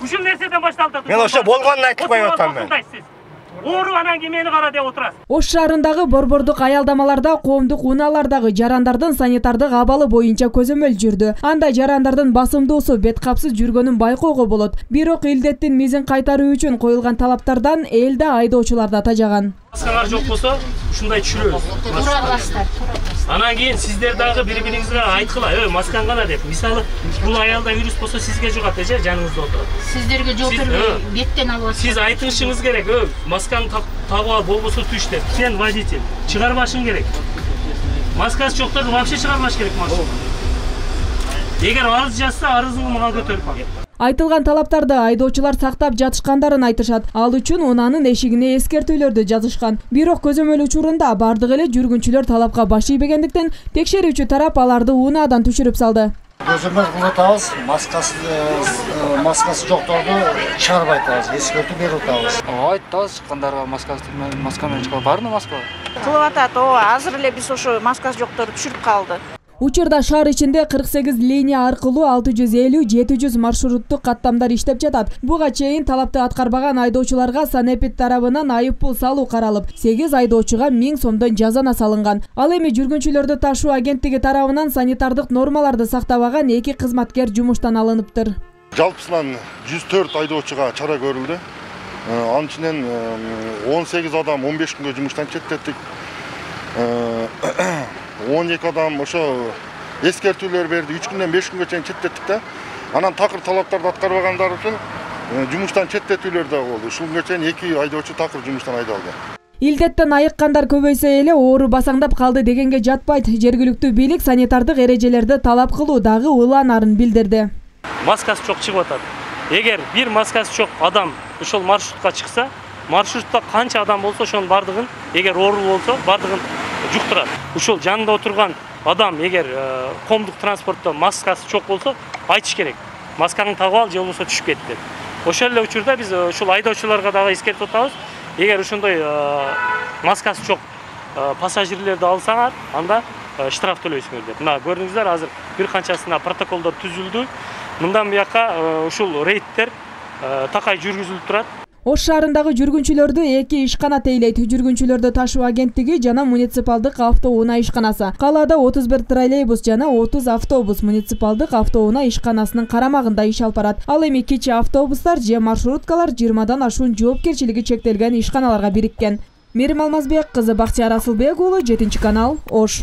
Ушул нерседен башталды. Мен ошо болгонун айтып коюп атам мен. Оору анан кийин мени кара деп отурасыз. Ош шаарындагы борбордук аялдамаларда коомдук унаалардагы жарандардын санитардык абалы боюнча көзөмөл жүрдү. Анда жарандардын басымдуусу, бет капсыз жүргөнүн байкоого болот. Бирок илдеттин мизин кайтаруу үчүн коюлган талаптардан эл да айдоочулар да тажаган. Маскаңар жок болсо, ушундай түшүрөбүз. Туура кыласыздар. Анан кийин сиздер дагы бири-бириңизге айткыла, маскаң кана деп. Мисалы, бул аялда вирус болсо сизге жугат же, жаныңызда отурат. Сиздерге жооп бербей, беттен алып атасыз. Сиз айтышыңыз керек, маскаң тагып ал, болбосо түш деп. Сен водитель, чыгарбашың керек. Маскасы жоктарды вообще чыгарбаш керек машина. Эгер арыз жазса, арызыңды мага көтөрүп ал. Айтылган талаптарды айдоочулар сактап жатышкандарын айтышат. Ал үчүн унаанын эшигине эскертүүлөрдү жазышкан. Бирок көзөмөл учурунда бардык эле жүргүнчүлөр талапка баш ийбегендиктен текшерүүчү тарап аларды унаадан түшүрүп салды. Көзөмөл кылып атабыз, маскасы жокторду чыгарбай атабыз, эскертүү берип атабыз. Айтабыз, чыккандарга маска менен чыгып баарына маска. Кылып атат, азыр эле биз ошо маскасы жокторду түшүрүп калды. Учурда шаар ичинде 48 линия аркылуу 650-700 маршруттук каттамдар иштеп жатат. Буга чейин талапты аткарбаган айдоочуларга Санэпид тарабынан айып пул салуу каралып, 8 айдоочуга 1000 сомдон жазана салынган. Ал эми жүргүнчүлөрдү ташуу агенттиги тарабынан санитардык нормаларды сактабаган 2 кызматкер жумуштан алыныптыр. Жалпысынан 104 айдоочуга чара көрүлдү. Анын ичинен 18 адам 15 күнгө жумуштан четтеттик. 12 адам ошо эскертүүлөр берди. 3 күндөн 5 күнгө чейин четтеттик да. Анан такыр талаптарды аткарбагандар үчүн жумуштан четтетүүлөр да болду. Ушул күнгө чейин 2 айдоочу такыр жумуштан айдалды. Илдеттен айыккандар көбөйсө эле оору басаңдап калды дегенге жатпайт. Жергиликтүү бийлик санитардык эрежелерди талап кылуу дагы улаанарын билдирди. Маскасы жок чыгып атат. Эгер бир маскасы жок адам ошол маршрутка чыкса, маршрутта канча адам болсо ошонун бардыгын, эгер оору болсо, бардыгын жуктурат. Ушул жанында отурган адам эгер коомдук транспортто маскасы жок болсо, айтыш керек. Маскаңды тагып ал, же болбосо түшүп кет деп. Ошол эле учурда биз ушул айдоочуларга дагы эскертип атабыз. Эгер ошондой маскасы жок пассажирлерди алсаңар, анда штраф төлөйсүңөр деп. Мына көрдүңүздөр, азыр бир канчасына протоколдор түзүлдү. Мындан бияка ушул рейдтер такай жүргүзүлүп турат. Ош шаарындагы жүргүнчүлөрдү 2 ишкана тейлейт. Жүргүнчүлөрдү ташуу агенттиги жана муниципалдык автоунаа ишканасы. Калаада 31 троллейбус жана 30 автобус муниципалдык автоунаа ишканасынын карамагында иш алып барат. Ал эми кичи автобустар же маршруткалар 20дан ашуун жоопкерчилиги чектелген ишканаларга бириккен. Мерим Алмазбек кызы, Бактияр Асылбек уулу, 7 канал, Ош.